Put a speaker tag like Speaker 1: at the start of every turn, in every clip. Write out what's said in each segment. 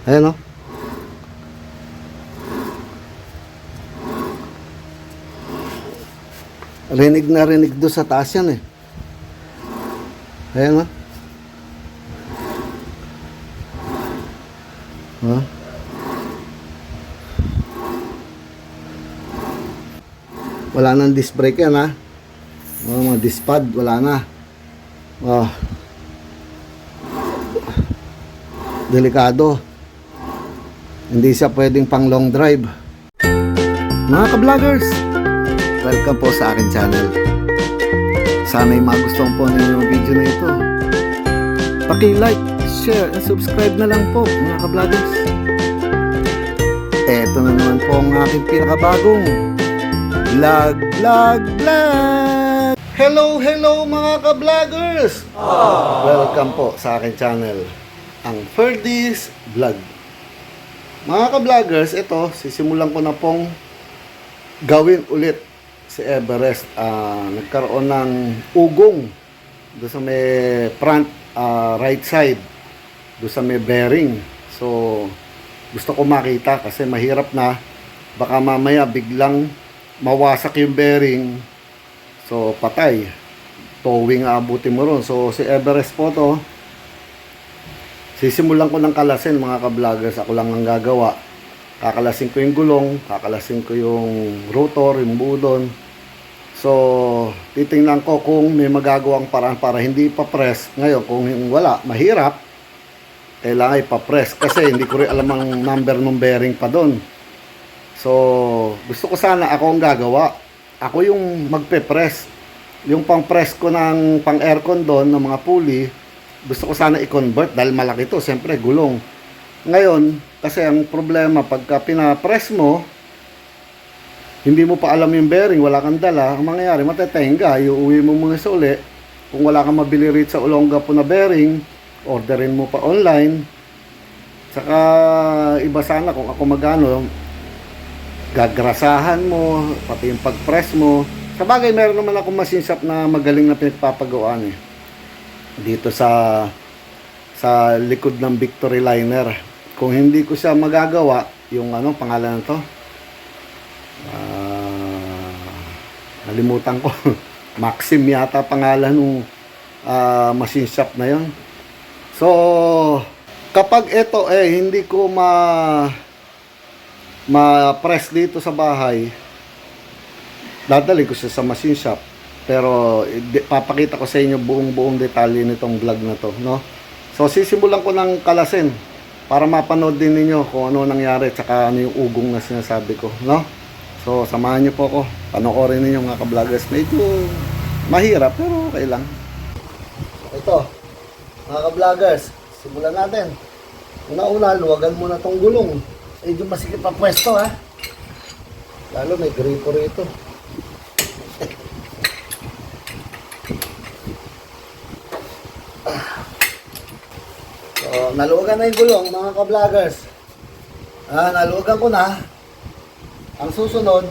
Speaker 1: Ayan o. Rinig na rinig doon sa taas yan eh. Ayan o. Huh? Wala nang disc brake yan ha. Mga disc pad, wala na. Delikado. Hindi siya pwedeng pang long drive. Mga ka-vloggers, welcome po sa akin channel. Sana'y magustuhan po ninyo yung video na ito. Paki-like, share, and subscribe na lang po mga ka-vloggers. Eto na naman po ang aking pinakabagong vlog. Hello mga ka-vloggers! Welcome po sa aking channel, ang Ferdy's Vlog. Mga ka-vloggers, ito, sisimulan ko na pong gawin ulit si Everest. Nagkaroon ng ugong doon sa may front right side, doon sa may bearing. So gusto ko makita kasi mahirap na, baka mamaya biglang mawasak yung bearing, so patay, towing abutin mo ron. So si Everest po to, sisimulan ko ng kalasin mga ka-vloggers. Ako lang ang gagawa. Kakalasin ko yung gulong, kakalasin ko yung rotor, yung budon. So titingnan ko kung may magagawang paraan para hindi pa-press. Ngayon kung wala, mahirap, kailangan ipa-press kasi hindi ko rin alam ang number ng bearing pa doon. So gusto ko sana ako ang gagawa, ako yung magpe-press. Yung pang-press ko ng pang-aircon doon ng mga pulley, gusto ko sana i-convert dahil malaki to, siyempre gulong. Ngayon kasi ang problema, pagka pina-press mo, hindi mo pa alam yung bearing, wala kang dala, ang mangyayari matetenga, iuwi mo muna sa uli. Kung wala kang mabili rito sa Olonga po na bearing, orderin mo pa online. Saka iba sana kung ako magano, gagrasahan mo pati yung pag-press mo. Sa bagay, meron naman ako machine shop na magaling na pinagpapagawaan dito sa likod ng Victory Liner. Kung hindi ko siya magagawa, yung ano pangalan nito, nalimutan ko. Maxim yata pangalan ng machine shop na yon. So kapag ito hindi ko ma-press dito sa bahay, dadalhin ko siya sa machine shop. Pero papakita ko sa inyo buong detalye nitong vlog na to, no? So sisimulan ko ng kalasin para mapanood din ninyo kung ano nangyari tsaka ano yung ugong na sinasabi ko, no? So samahan niyo po ako, panoorin niyo mga ka-vloggers. Medyo mahirap pero okay lang. Ito, mga ka-vloggers, simulan natin. Una-una, luwagan muna tong gulong. Medyo masikip pa pwesto ha. Lalo may gripo rito. So, naluwagan na yung gulong mga ka-vloggers. Naluwagan ko na. Ang susunod,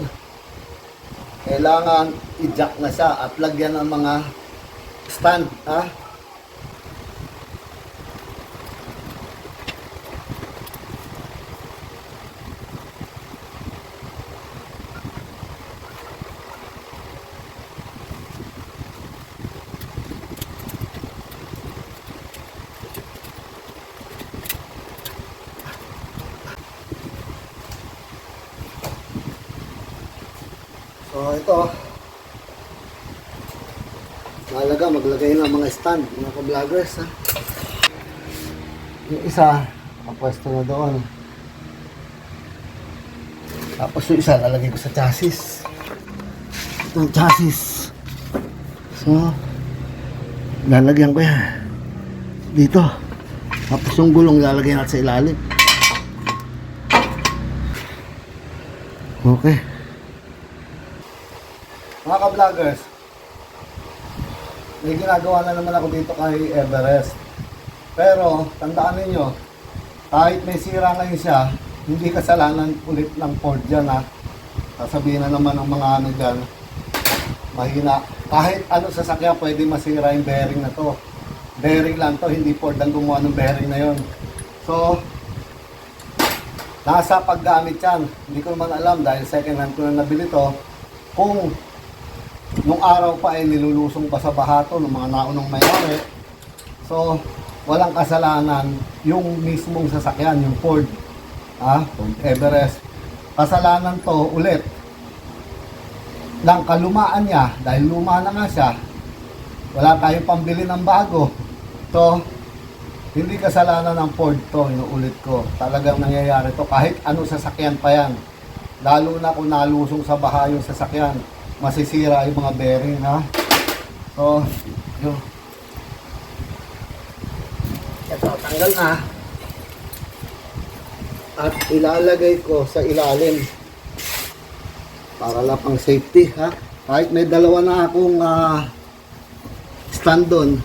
Speaker 1: kailangan i-jack na siya at lagyan ng mga stand. So ito, maglagay ng mga stand mga ka-vloggers ha. Yung isa kapwesto na doon, tapos yung isa lalagay ko sa chassis. Itong chassis, so lalagyan ko yan dito, tapos yung gulong lalagay natin sa ilalim. Okay mga ka-vloggers, may ginagawa na naman ako dito kay Everest. Pero tandaan ninyo, kahit may sira ngayon siya, hindi kasalanan ulit ng Ford dyan ha. Sasabihin na naman ng mga ano dyan, mahina. Kahit ano sasakyan pwede masira yung bearing na to. Bearing lang to, hindi Ford ang gumawa ng bearing na yon. So Nasa paggamit yan. Hindi ko naman alam dahil second hand ko na nabili to. Kung nung araw pa ay nilulusong pa sa bahato ng mga naunang may-ari. So, walang kasalanan yung mismong sasakyan, yung Ford. Ford Everest. Kasalanan to ulit ng kalumaan niya dahil luma na nga siya. Wala tayong pambili ng bago. So, hindi kasalanan ng Ford to, inuulit ko. Talagang nangyayari to kahit ano sasakyan pa yan. Lalo na kung nalusong sa baha yung sasakyan, masisira yung mga bearing, ha. So, yun. Ito, tanggal na. At ilalagay ko sa ilalim para lang pang safety, ha. Kahit may dalawa na akong stand doon,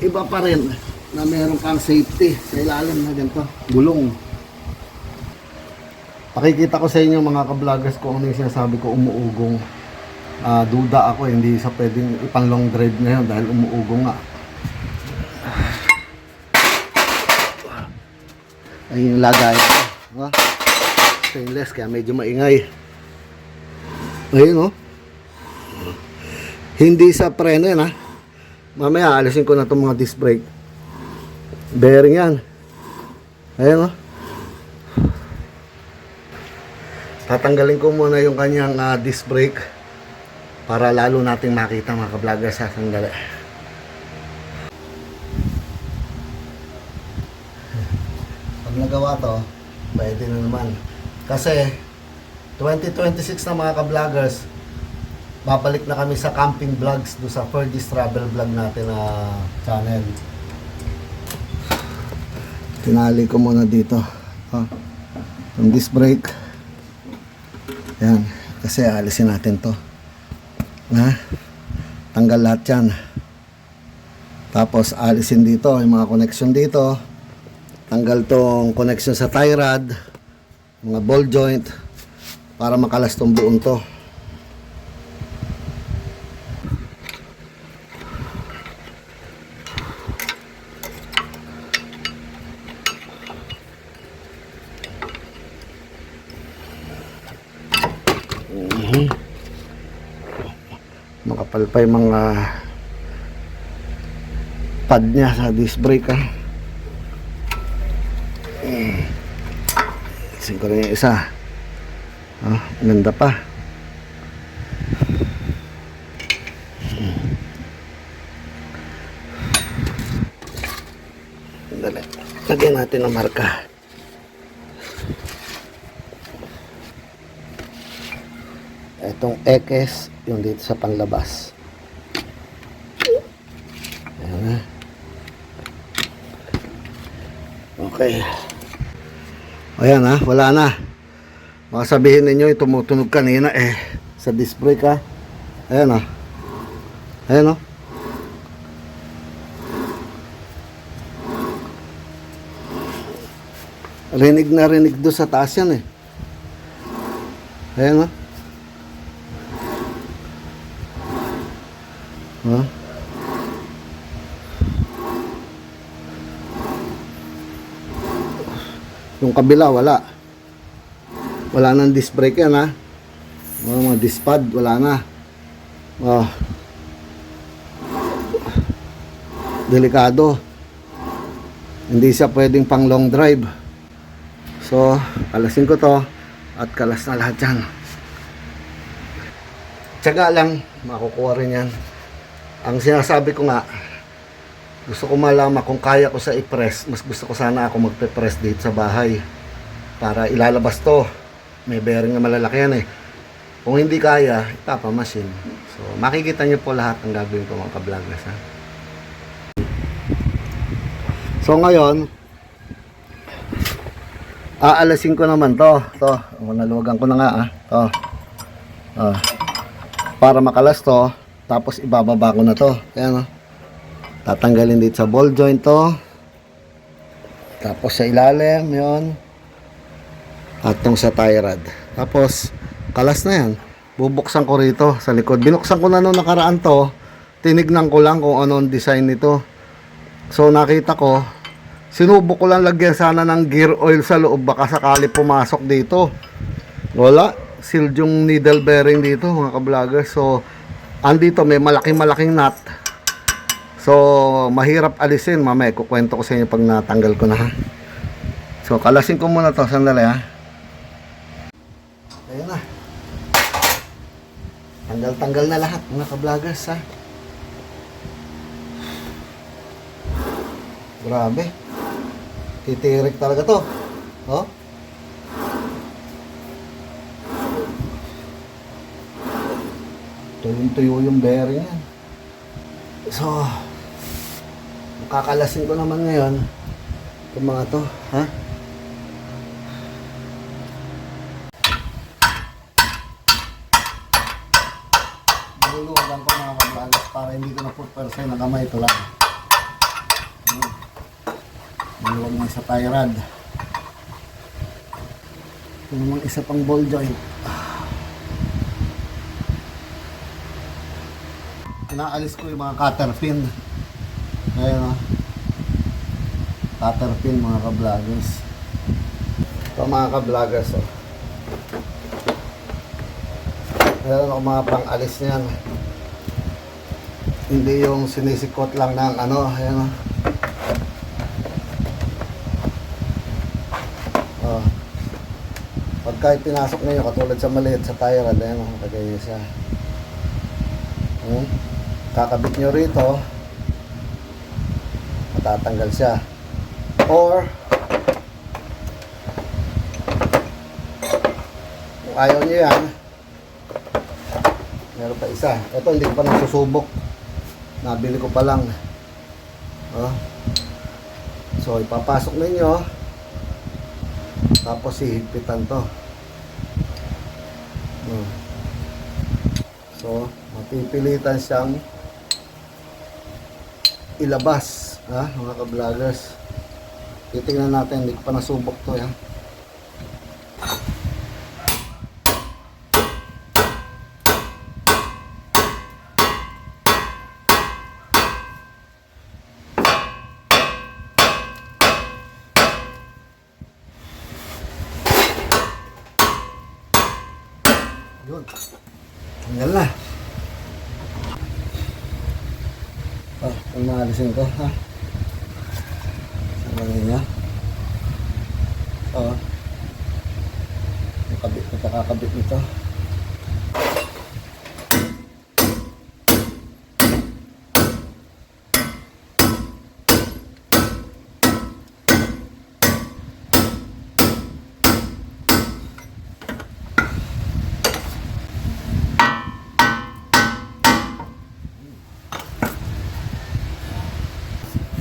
Speaker 1: iba pa rin na meron kang safety sa ilalim na ganito, gulong. Pakikita ko sa inyo mga ka-vloggers kung ano yung sinasabi ko, umuugong. Duda ako, hindi sa pwedeng ipang long drive ngayon dahil umuugong nga. Ayun yung lagay. Stainless, kaya medyo maingay. Ayun, hindi sa preno yan, ha. Mamaya alisin ko na itong mga disc brake. Bearing yan. Ayun, tatanggalin ko muna yung kanyang disc brake para lalo nating makita mga ka-vloggers, ha. Sandali. Pag nagawa to, pwede na naman. Kasi 2026 na mga ka-vloggers, babalik na kami sa camping vlogs do sa Ferdy's Travel Vlog natin na channel. Tinali ko muna dito. Yung disc brake. Yan. Kasi alisin natin to. Tanggal lahat yan. Tapos alisin dito yung mga connection dito. Tanggal tong connection sa tie rod, mga ball joint, para makalas tong buong to. Makapal pa yung mga pad niya sa disc brake, ha. Isin ko rin yung isa. Ganda pa. Dali. Lagyan natin ang marka. Itong X, yung dito sa panlabas. Ayan na. Okay. Ayan, ha, wala na. Baka sabihin ninyo tumutunog kanina sa disc brake, ha. Ayan, ha. Ayan, ha. Rinig na rinig doon sa taas yan, Ayan, ha. Yung kabila wala nang disc brake yan, ha. Mga disc pad wala na. Delikado, hindi siya pwedeng pang long drive. So kalasin ko to at kalas na lahat yan. Tiyaga lang, makukuha rin yan. Ang sinasabi ko nga, gusto ko malaman kung kaya ko sa i-press. Mas gusto ko sana ako magpe-press dito sa bahay para ilalabas to. May bearing na malalaki yan, Kung hindi kaya, ipapamasin. So makikita nyo po lahat ng gagawin ko mga ka-vloggers, ha. So ngayon, aalasin ko naman to. Naluwagan ko na nga, para makalas to. Tapos ibababa ko na to. Ayan, tatanggalin dito sa ball joint to. Tapos sa ilalim, yon. At tong sa tie rod. Tapos, kalas na yan. Bubuksan ko rito sa likod. Binuksan ko na nung nakaraan to. Tinignan ko lang kung ano ang design nito. So, nakita ko, Sinubok ko lang lagyan sana ng gear oil sa loob, baka sakali pumasok dito. Wala, sealed yung needle bearing dito mga ka-vloggers. So andito may malaking nut. So mahirap alisin. Mamaya kukwento ko sa inyo pag natanggal ko na, ha. So kalasin ko muna to, sandali, ha. Ayun na. Tanggal na lahat mga ka-vloggers, ha. Grabe. Titirik talaga to. Oh. Tuyong-tuyo yung bearing yan. So, kakalasin ko naman ngayon itong mga to, ha? Luluwagan ko mga ka-vloggers para hindi ko na purpersay na kamay. Ito lang. Maluwag mo sa tie rod. Ito naman isa pang ball joint. Inaalis ko yung mga cutter pin. Ayan, o. Cutter pin mga ka-vloggers. Ito mga ka-vloggers, o. Ayan ako mga pang-alis niyan. Hindi yung sinisikot lang ng ano. Ayan, o. Pagka pinasok ninyo, katulad sa maliit sa tie rod, ayan o, lagay siya. Kakabit nyo rito, matatanggal siya. Or kung ayaw nyo yan, meron pa isa. Ito hindi ko pa nasusubok, nabili ko pa lang. So ipapasok ninyo, tapos hihigpitan to. So mapipilitan siyang ilabas, ha, mga ka-vloggers. Titingnan natin, hindi ko pa nasubok to, ya. Yun. Tanggal na. Ang maalisin ko, ha. Sabahin niya. Nakakabit nito.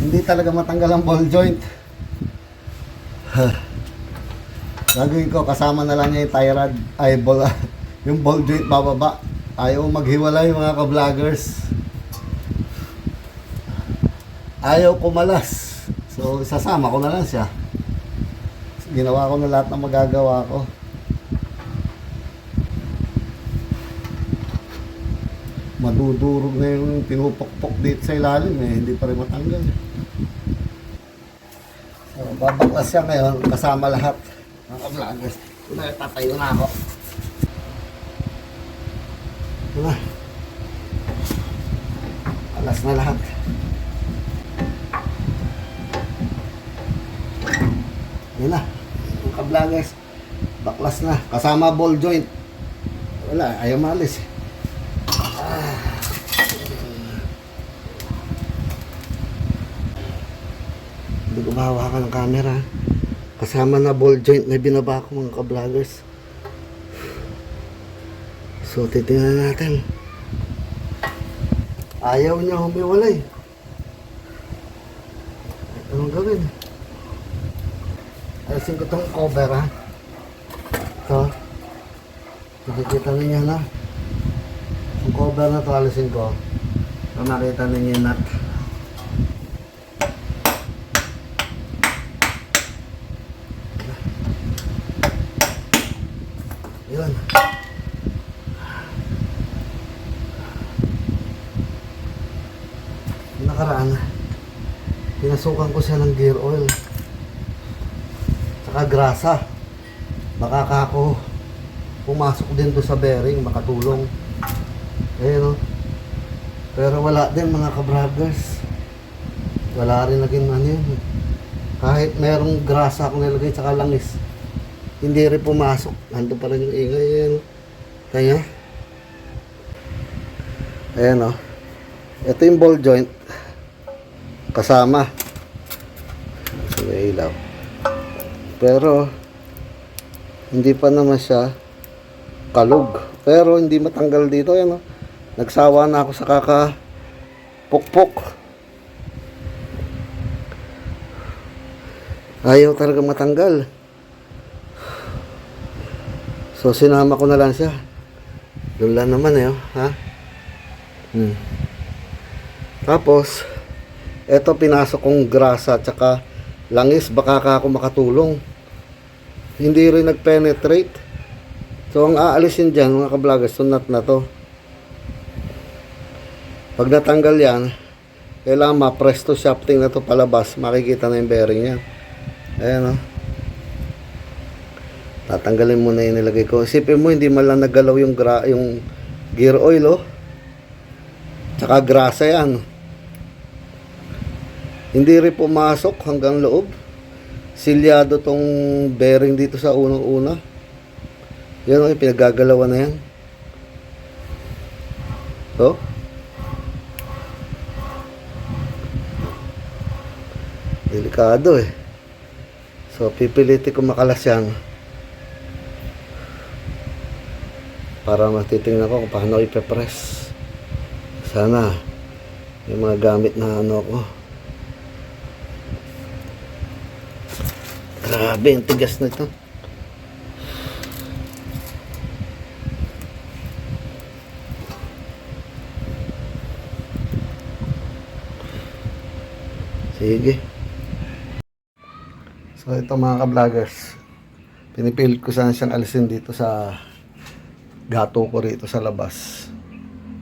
Speaker 1: Hindi talaga matanggal ang ball joint. Gagawin ko, kasama na lang niya yung tie rod, ay ball, yung ball joint bababa. Ayaw maghiwalay mga ka-vloggers. Ayaw kumalas. So sasama ko na lang siya. Ginawa ko na lahat ng magagawa ko. Madudurog na yung pinupokpok dito sa ilalim, hindi pa rin matanggal. So, babaklas siya ngayon, kasama lahat mga ka-vloggers. Ito na, tatayo na ako. Ito na. Alas na lahat. Yun na, mga ka-vloggers. Baklas na, kasama ball joint. Wala, ayaw maalis. Hindi ko mahawakan ng camera. Kasama na ball joint na binaba ko mga ka-vloggers. So titingnan natin. Ayaw niya humiwalay. Anong gawin? Alisin ko itong cover, ha. Ito. Nakikita niyo na. Yung cover na ito alisin ko. So makita niyo yung nut. Yun. Nakaraan, Pinasukan ko siya ng gear oil. Tsaka grasa. Baka kako pumasok din to sa bearing, makatulong. Ayun, no? Pero wala din mga ka-brothers. Wala rin naging ano yun. Kahit merong grasa akong nilagay tsaka langis, hindi rin pumasok. Nandun pa rin yung ingay. Ayan. Kaya ayan, o. Ito yung ball joint kasama sa ilaw. Pero hindi pa naman siya kalug. Pero hindi matanggal dito. Ayan, o. Nagsawa na ako sa kakapukpok. Ayaw talaga matanggal. So sinama ko na lang siya. Doon lang naman eh, oh. Ha? Tapos eto pinasok kong grasa at saka langis, baka ako makatulong. Hindi rin nag-penetrate. So ang aalisin dyan mga ka-vloggers, sunat na to. Pag natanggal yan, kailangan ma-presto shafting na to palabas. Makikita na yung bearing niya. Ayan, o. Tatanggalin mo na yung nilagay ko. Isipin mo, hindi man lang naggalaw yung gear oil, oh. Tsaka grasa yan. Hindi rin pumasok hanggang loob. Silyado tong bearing dito sa unang-una. Yan, oh, pinagagalawan na yan. So, delikado eh. So pipilitin ko makalas yan para matitingnan ko kung paano ipe-press. Sana yung mga gamit na ano ko. Grabe, ang tigas na ito. Sige. So ito mga ka-vloggers, pinipilit ko sana siyang alisin dito sa gato ko rito sa labas.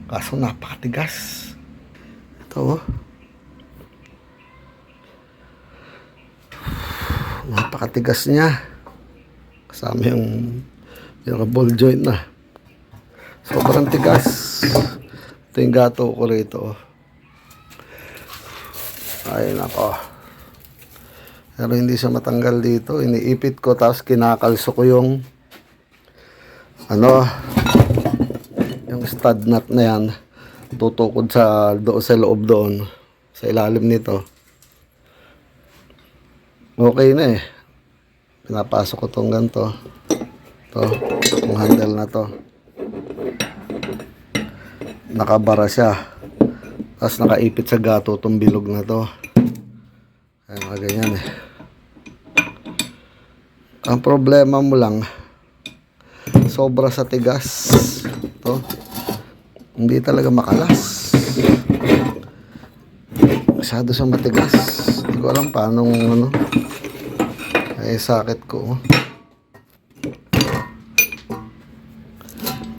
Speaker 1: Kaso napakatigas. Ito, oh. Napakatigas niya. Kasama yung ball joint na. Sobrang tigas. Ito yung gato ko rito, oh. Ay nako. Pero hindi siya matanggal dito. Iniipit ko tapos kinakalso ko yung yung stud nut na yan. Tutukod sa loob doon. Sa ilalim nito. Okay na eh. Pinapasok ko tong ganito. Ito. Yung handle na to. Nakabara siya. Tapos nakaipit sa gato itong bilog na to. Ayan, mga ganyan eh. Ang problema mo lang, sobra sa tigas. Ito. Hindi talaga makalas. Masyado sa matigas. Hindi ko alam paano ay sakit ko.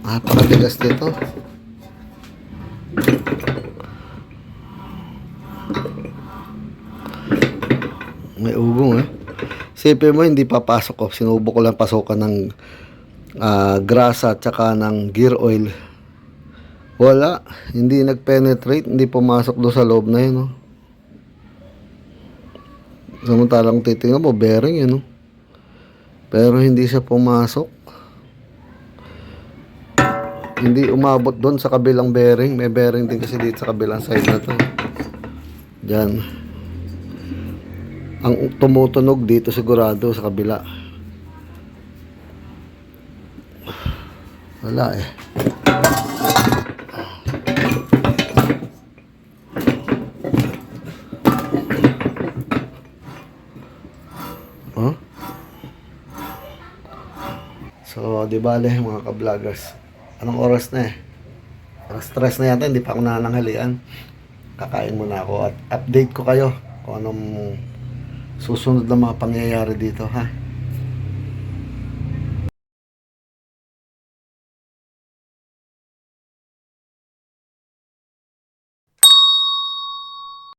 Speaker 1: Napakatigas dito. May ugong eh. Sipin mo hindi papasok ko. Sinubok ko lang pasokan ng grasa at saka ng gear oil. Wala. Hindi nag-penetrate. Hindi pumasok doon sa loob na yun. Oh. Samantalang titingnan mo, bearing yun. Oh. Pero hindi siya pumasok. Hindi umabot doon sa kabilang bearing. May bearing din kasi dito sa kabilang side na to. Diyan. Ang tumutunog dito sigurado sa kabila. Wala eh. Huh? So, di bale mga ka-vloggers. Anong oras na eh? Stress na yata, hindi pa ako nananghalian. Kakain muna ako at update ko kayo kung anong susunod na mga pangyayari dito, ha?